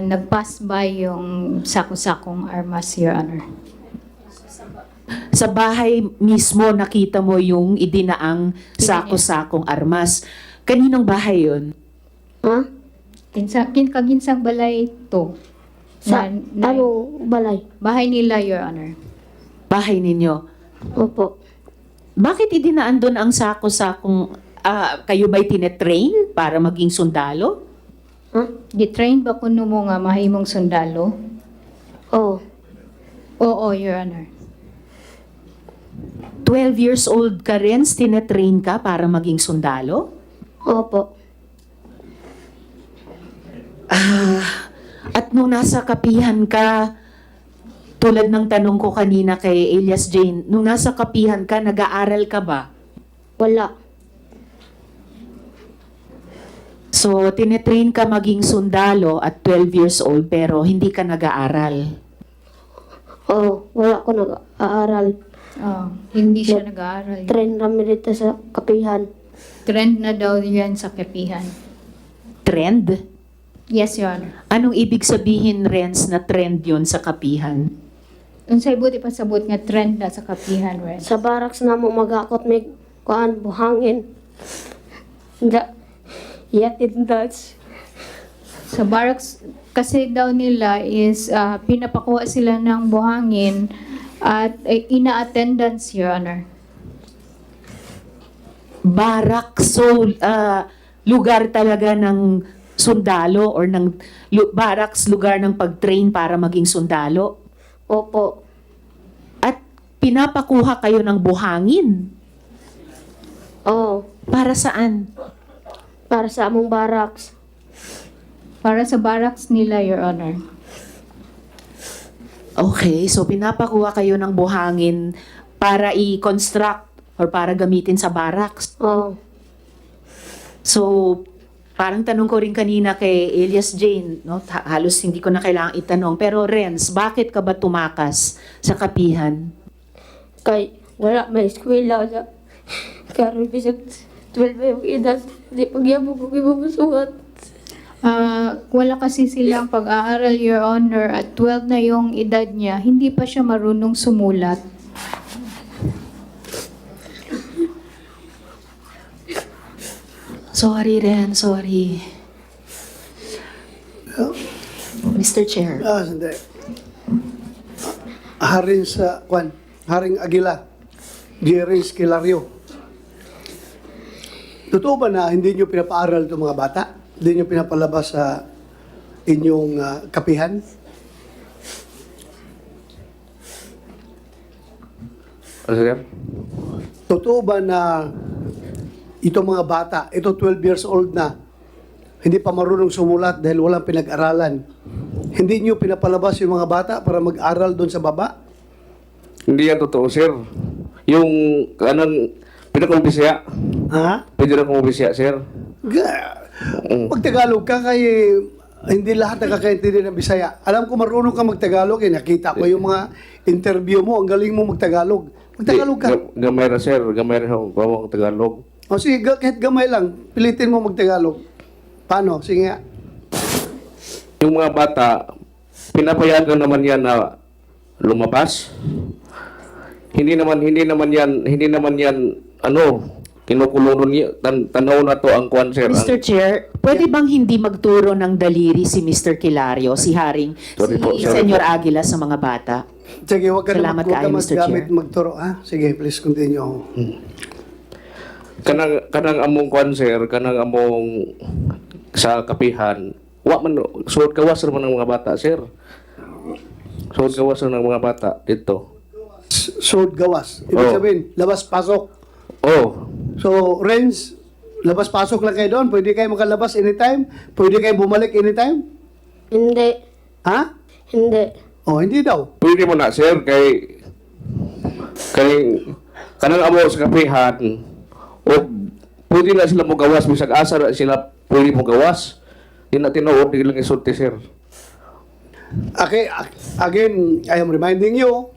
nag-pass by yung sako-sakong armas, Your Honor. Sa bahay mismo nakita mo yung idinaang sako-sakong armas. Kaninong bahay yun? Ha? Kaginsang balay to. Sa Na- anong balay? bahay nila, Your Honor. Bahay ninyo. Opo. Bakit idinaan doon ang sako-sakong, kayo ba'y tinetrain para maging sundalo? Ha? Gitrain ba kuno mo nga mahimong sundalo? Oo. Oo, Your Honor. 12 years old ka rin, tinetrain ka para maging sundalo? Opo. At nung nasa kapihan ka, tulad ng tanong ko kanina kay Elias Jane, nung nasa kapihan ka, nag-aaral ka ba? Wala. So, tinetrain ka maging sundalo at 12 years old pero hindi ka nag-aaral. Oo. Wala ko nag-aaral. Hindi siya nag-aaral. Train kami dito sa kapihan. Trend na daw yan sa kapihan. Trend? Yes, Your Honor. Anong ibig sabihin, Renz, na trend yon sa kapihan? Kung sa ibuti pa sabot nga trend na sa kapihan, Ren. Sa barracks na mo magakot may kuan buhangin. Yet it does. Sa barracks, kasi daw nila is pinapakuha sila ng buhangin at ina-attendance, Your Honor. Barak, so lugar talaga ng sundalo or ng barracks, lugar ng pag-train para maging sundalo. Opo. At pinapakuha kayo ng buhangin. Oo. Para saan? Para sa among barracks. Para sa barracks nila, Your Honor. Okay, so pinapakuha kayo ng buhangin para i-construct or para gamitin sa barracks. Oo. So, Parang tanong ko rin kanina kay Elias Jane, no? Halos hindi ko na kailangang itanong. Pero Renz, bakit ka ba tumakas sa kapihan? Kay wala may eskwela na. Karon bisag 12 yung edad, di pagyamo ko gibubusuhan. Wala kasi silang pag-aaral, Your Honor, at 12 na yung edad niya, hindi pa siya marunong sumulat. Sorry, Ren, sorry. Mr. Chair. Sandali. Haring Aguila, Jerry Esquilario. Totoo ba na hindi nyo pinapaaral itong mga bata? Hindi nyo pinapalabas sa inyong kapihan? Ano, sir? Totoo ba na itong mga bata, ito 12 years old na, hindi pa marunong sumulat dahil walang pinag-aralan, hindi nyo pinapalabas yung mga bata para mag-aral doon sa baba? Hindi yan totoo, sir. Yung kanang pinakong-Bisaya. Ha? Pwede na kong Bisaya, sir. Magtagalog ka kay hindi lahat nakakaintindi ng Bisaya. Alam ko marunong ka magtagalog, nakita ko yung mga interview mo, ang galing mo magtagalog. Magtagalog ka. Gamay na, sir. Gamay na ako. Gawang Tagalog. O sige, kahit gamay lang, pilitin mo magtagalog. Paano? Sige nga. Yung mga bata, pinapayagan naman yan na lumabas. Hindi naman yan, kinukulong niya, tanaw na to ang kwan, sir. Mr. Chair, pwede bang hindi magturo ng daliri si Mr. Kilario, si Haring, Sorry po, si sorry Senyor po. Aguila sa mga bata? Sige, huwag ka Salamat na kaayo, Mr. maggamit Chair. magturo, ha? Sige, please continue. Kanang among kwan, sir, kanang among sa kapihan, wa man, suod gawas naman ng mga bata, sir. Suod gawas ng mga bata dito. Sword gawas. Ibig Oh. sabihin, labas-pasok. Oh, So, Renz, labas-pasok lang kayo doon. Pwede kayo makalabas anytime. Pwede kayo bumalik anytime. Hindi, Ha? hindi. Oh, hindi daw. pwede mo na, sir, kay kanang amo sa kapihan, o pwede na sila mo gawas, bisag asa na sila pwede mo gawas. Di na tinuod, di lang isulti, sir. Okay, again, I am reminding you,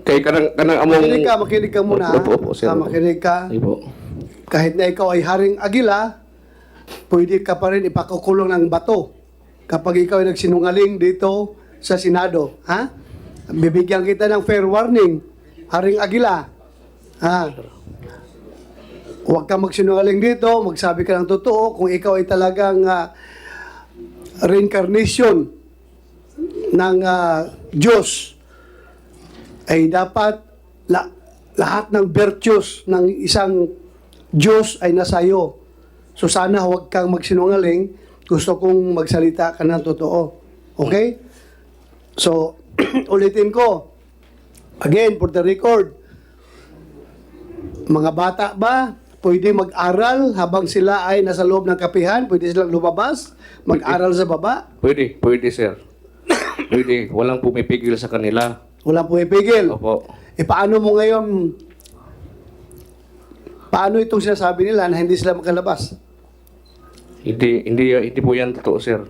Kay kanang among... makinig ka muna. ha? Opo, sir. Makinig ka. Opo. Kahit na ikaw ay Haring Aguila, pwede ka pa rin ipakukulong ng bato kapag ikaw ay nagsinungaling dito sa Senado. Ha? Bibigyan kita ng fair warning, Haring Aguila. Ha? Huwag ka magsinungaling dito, magsabi ka ng totoo kung ikaw ay talagang reincarnation ng Diyos, ay dapat lahat ng virtues ng isang Diyos ay nasa iyo. So sana huwag kang magsinungaling. Gusto kong magsalita ka ng totoo. Okay? So, ulitin ko. Again, for the record, mga bata ba, pwede mag-aral habang sila ay nasa loob ng kapihan? Pwede silang lumabas, mag-aral sa baba? Pwede, sir. Pwede. Walang pumipigil sa kanila. Walang pumipigil. Opo. Paano mo ngayon, paano itong sinasabi nila na hindi sila makalabas? Hindi po yan totoo, sir.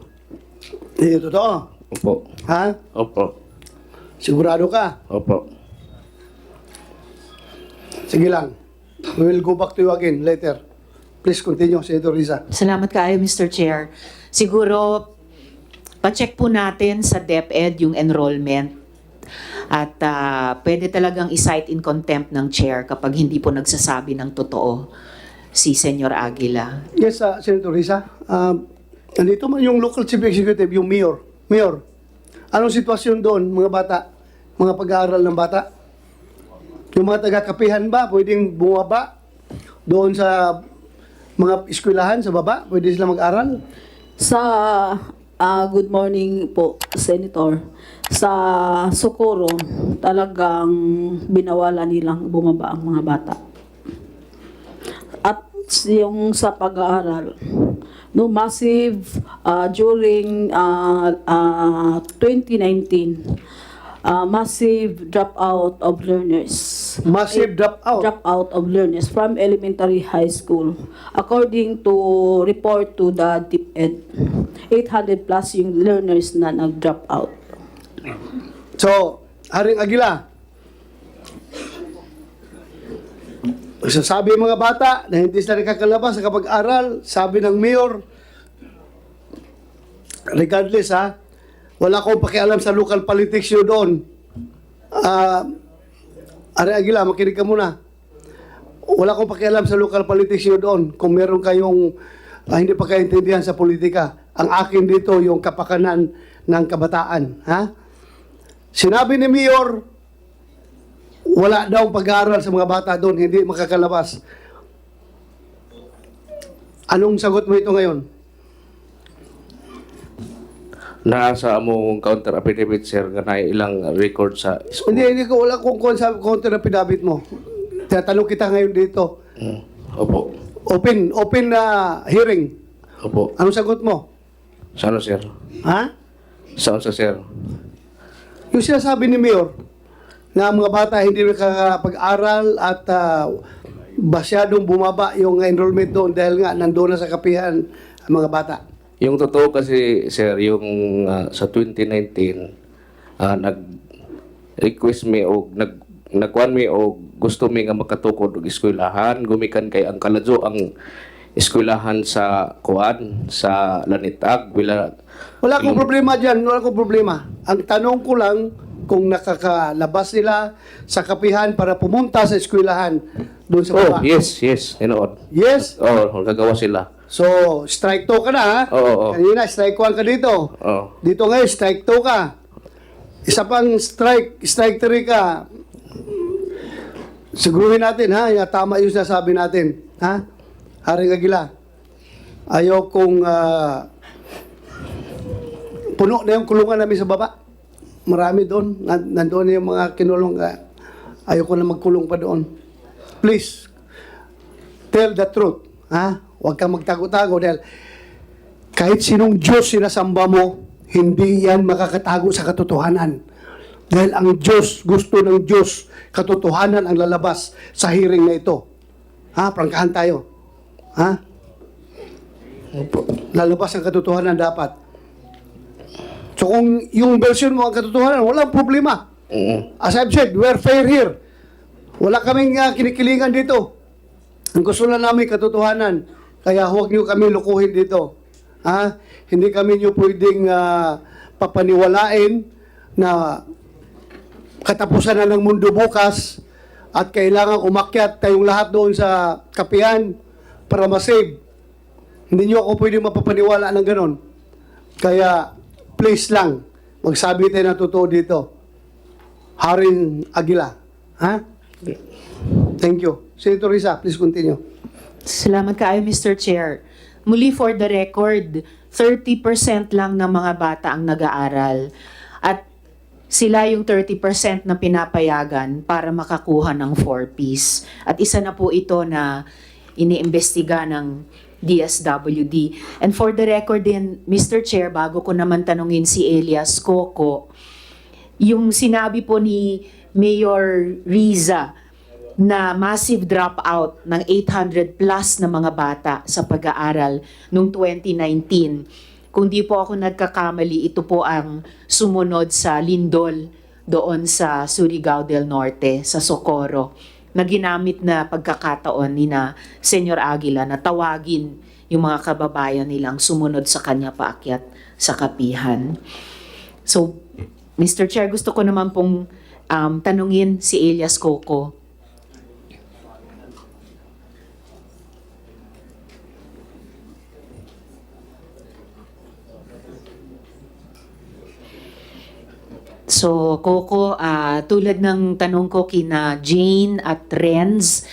Hindi totoo. Opo. Ha? Opo. Sigurado ka? Opo. Sige lang. We will go back to you again later. Please continue, Senator Risa. Salamat kaayo, Mr. Chair. Siguro, pa-check po natin sa DepEd yung enrollment. At pwede talagang i-cite in contempt ng chair kapag hindi po nagsasabi ng totoo si Senyor Aguila. Yes, Senator Risa. Nandito man yung local chief executive, yung mayor. Mayor, anong sitwasyon doon, mga bata? Mga pag-aaral ng bata? Yung mga taga-kapihan ba, pwedeng bumaba doon sa mga eskwelahan sa baba? Pwede sila mag-aral? Good morning po, Senator. Sa Socorro, talagang binawalan nilang bumaba ang mga bata. At yung sa pag-aaral, no, massive during 2019, massive dropout of learners. Massive dropout. Dropout of learners from elementary high school. According to report to the DepEd, 800 plus yung learners na nag-drop out. So, Haring Aguila, sabi ng mga bata na hindi sila nakakalabas sa kapag-aral, sabi ng mayor, regardless wala akong pakialam sa local politics nyo doon. Haring Aguila, makinig ka muna. Wala akong pakialam sa local politics nyo doon kung meron kayong hindi pagkaintindihan sa politika. Ang akin dito yung kapakanan ng kabataan. Sinabi ni Mayor, wala daw pag-aaral sa mga bata doon, hindi makakalabas. Anong sagot mo ito ngayon? Nasa among counter affidavit, sir, ganay ilang record sa school. Hindi ko wala kung sa counter affidavit mo. Tinatanong kita ngayon dito. Opo. Open na hearing. Opo. Anong sagot mo? Saan, sir? Saan sa, sir? Yung sinasabi ni Mayor na ang mga bata hindi nakakapag-aral at masyadong bumaba yung enrollment doon dahil nga nandoon na sa kapihan ang mga bata. Yung totoo kasi, sir, yung sa 2019, nag-request me o nagkuhan me o gusto me nga makatukod og eskwelahan, gumikan kay ang kaladyo ang eskwelahan sa kuan sa Lanitag wala Wala akong problema dyan, wala akong problema. Ang tanong ko lang kung nakakalabas sila sa kapihan para pumunta sa eskwelahan doon sa baba. yes, tinood. Yes? Gagawa sila. So, strike 2 ka na Oo. Kanina, strike 1 ka dito. Oo. Dito ngayon, strike 2 ka. Isa pang strike 3 ka. Siguruhin natin, tama yung sinasabi natin. Haring Aguila, ayaw kong puno na yung kulungan namin sa baba. Marami doon. Nandoon yung mga kinulong. Ayaw ko na magkulong pa doon. Please, tell the truth. Huwag kang magtago-tago dahil kahit sinong Diyos sinasamba mo, hindi yan makakatago sa katotohanan. Dahil ang Diyos, gusto ng Diyos, katotohanan ang lalabas sa hearing na ito. Prangkahan tayo. Lalabas ang katotohanan dapat. So kung yung version mo ang katotohanan, walang problema. As I've said, we're fair here. Wala kaming kinikilingan dito. Ang gusto na namin katotohanan. Kaya huwag niyo kami lukuhin dito. Hindi kami niyo pwedeng papaniwalain na katapusan na ng mundo bukas at kailangan umakyat tayong lahat doon sa kapihan para masave. Hindi niyo ako pwedeng mapapaniwala ng ganon. Kaya, please lang, magsabi tayo ng totoo dito. Haring Aguila. Thank you. Senator Risa, please continue. Salamat kaayo, Mr. Chair. Muli for the record, 30% lang ng mga bata ang nag-aaral. At sila yung 30% na pinapayagan para makakuha ng 4Ps. At isa na po ito na iniimbestiga ng DSWD. And for the record din, Mr. Chair, bago ko naman tanungin si Elias Coco, yung sinabi po ni Mayor Riza na massive dropout ng 800 plus na mga bata sa pag-aaral noong 2019. Kung di po ako nagkakamali, ito po ang sumunod sa Lindol doon sa Surigao del Norte, sa Socorro, na ginamit na pagkakataon ni na Senyor Aguila na tawagin yung mga kababayan nilang sumunod sa kanya paakyat sa kapihan. So, Mr. Chair, gusto ko naman pong tanungin si Elias Coco. So, Coco, tulad ng tanong ko kina Jane at Renz,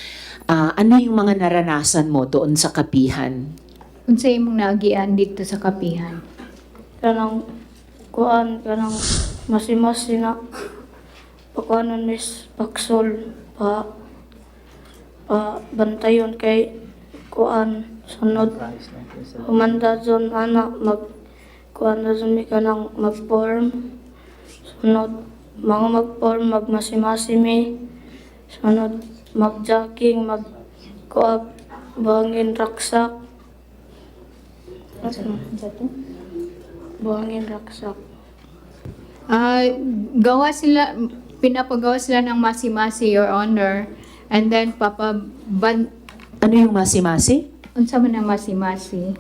ano yung mga naranasan mo doon sa kapihan? Kung sa imong naagian dito sa kapihan. Kanang masi-masi na pagkuhanan mis paksol pa bantayon kay kuan sunod humanda zon anak mag kuan na zon mi kanang mag-form sunod mga mag-form, magmasimasimi, sunod, mag-jogging, mag-kuab, buhangin raksak. Buhangin raksak. Gawa sila, pinapagawa sila ng masi-masi, Your Honor. And then, Ano yung masi-masi? unsa man ang masi-masi?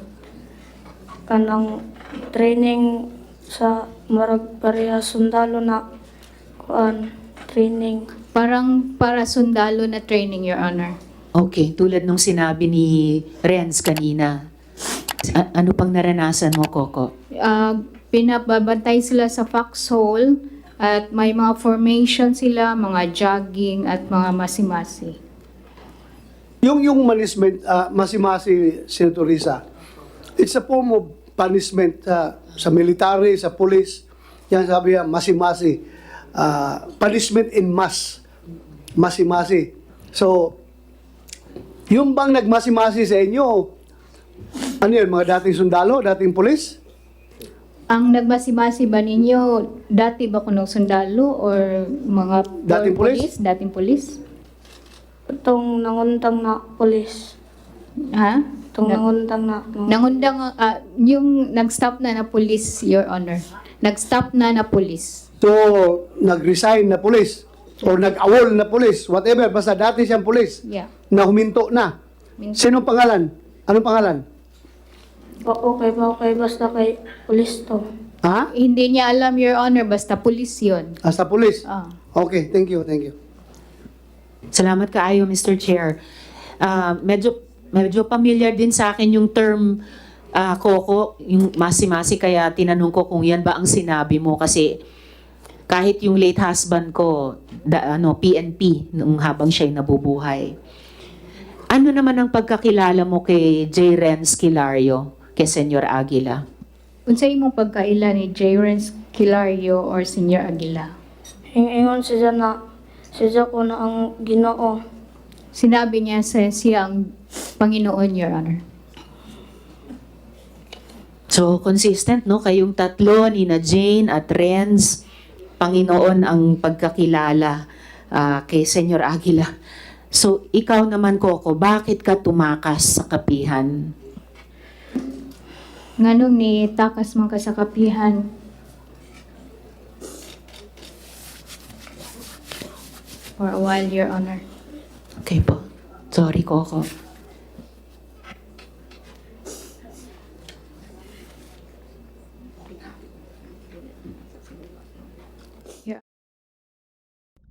Kanang training sa marag pareha sundalo na kuan training. Parang para sundalo na training, Your Honor. Okay, tulad nung sinabi ni Renz kanina. Ano pang naranasan mo, Coco? Pinababantay sila sa foxhole at may mga formation sila, mga jogging at mga masi-masi. Yung punishment, masi-masi, Senator Risa, it's a form of punishment sa military, sa police. Yan sabi yan, masi-masi. Punishment in mass. Masi-masi. So, yung bang nagmasi-masi sa inyo, ano yun, mga dating sundalo, dating police? Ang nagmasi-masi ba ninyo, dati ba kunong sundalo or mga Dating pulis? Dating pulis? Itong nangundang na pulis. Ha? Itong nangundang na. Nangundang, yung nag-stop na pulis, Your Honor. Nag-stop na pulis. So, nag-resign na police or nag-awol na police, whatever, basta dati siyang police Yeah. na huminto na. Sinong pangalan? Anong pangalan? Okay, basta kay pulis to. Ha? Hindi niya alam, Your Honor, basta pulis yun. Sa police? Ah. Okay, thank you, thank you. Salamat kaayo, Mr. Chair. Medyo familiar din sa akin yung term, Coco, yung masi-masi, kaya tinanong ko kung yan ba ang sinabi mo kasi kahit yung late husband ko, PNP, nung habang siya'y nabubuhay. Ano naman ang pagkakilala mo kay J. Renz Kilario, kay Senyor Aguila? Unsay imong pagkaila ni J. Renz Kilario or Senior Aguila? Ingon siya ko na ang Ginoo. Sinabi niya siya ang Panginoon, Your Honor. So, consistent, no? Kayong tatlo, ni na Jane at Renz, Panginoon ang pagkakilala kay Senyor Aguila. So, ikaw naman, Coco, bakit ka tumakas sa kapihan? Nganong ni takas man ka sa kapihan? For a while, Your Honor. Okay po. Sorry, Coco.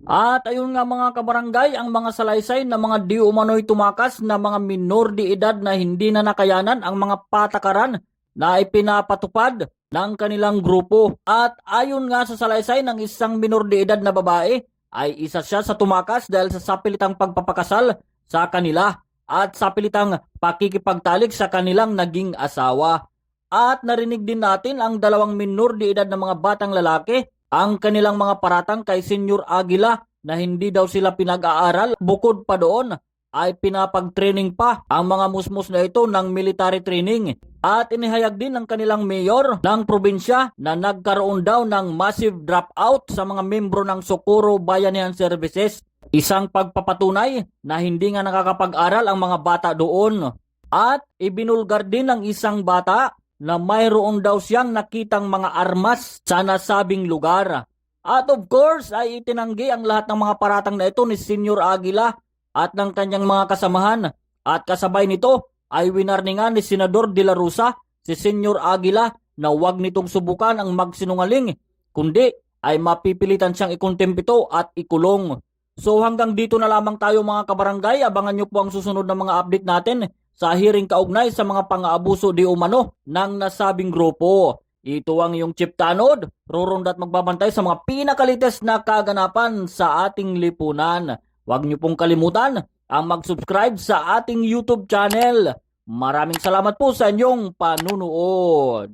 At ayun nga mga kabarangay, ang mga salaysay na mga di umano'y tumakas na mga minor de edad na hindi na nakayanan ang mga patakaran na ipinapatupad ng kanilang grupo. At ayon nga sa salaysay ng isang minor de edad na babae, ay isa siya sa tumakas dahil sa sapilitang pagpapakasal sa kanila at sapilitang pakikipagtalik sa kanilang naging asawa. At narinig din natin ang dalawang minor de edad na mga batang lalaki ang kanilang mga paratang kay Senyor Aguila na hindi daw sila pinag-aaral. Bukod pa doon ay pinapag-training pa ang mga musmus na ito ng military training. At inihayag din ng kanilang mayor ng probinsya na nagkaroon daw ng massive dropout sa mga membro ng Socorro Bayanihan Services. Isang pagpapatunay na hindi nga nakakapag-aral ang mga bata doon. At ibinulgar din ng isang bata na mayroon daw siyang nakitang mga armas sa nasabing lugar. At of course ay itinanggi ang lahat ng mga paratang na ito ni Senyor Aguila at ng kanyang mga kasamahan. At kasabay nito ay winarningan ni Senador De La Rosa si Senyor Aguila na huwag nitong subukan ang magsinungaling, kundi ay mapipilitan siyang ikontempito at ikulong. So hanggang dito na lamang tayo mga kabarangay. Abangan nyo po ang susunod na mga update natin sa hearing kaugnay sa mga pang-aabuso di umano ng nasabing grupo. Ito ang iyong Chief Tanod, roronda at magbabantay sa mga pinakalites na kaganapan sa ating lipunan. Huwag niyo pong kalimutan ang mag-subscribe sa ating YouTube channel. Maraming salamat po sa inyong panunood.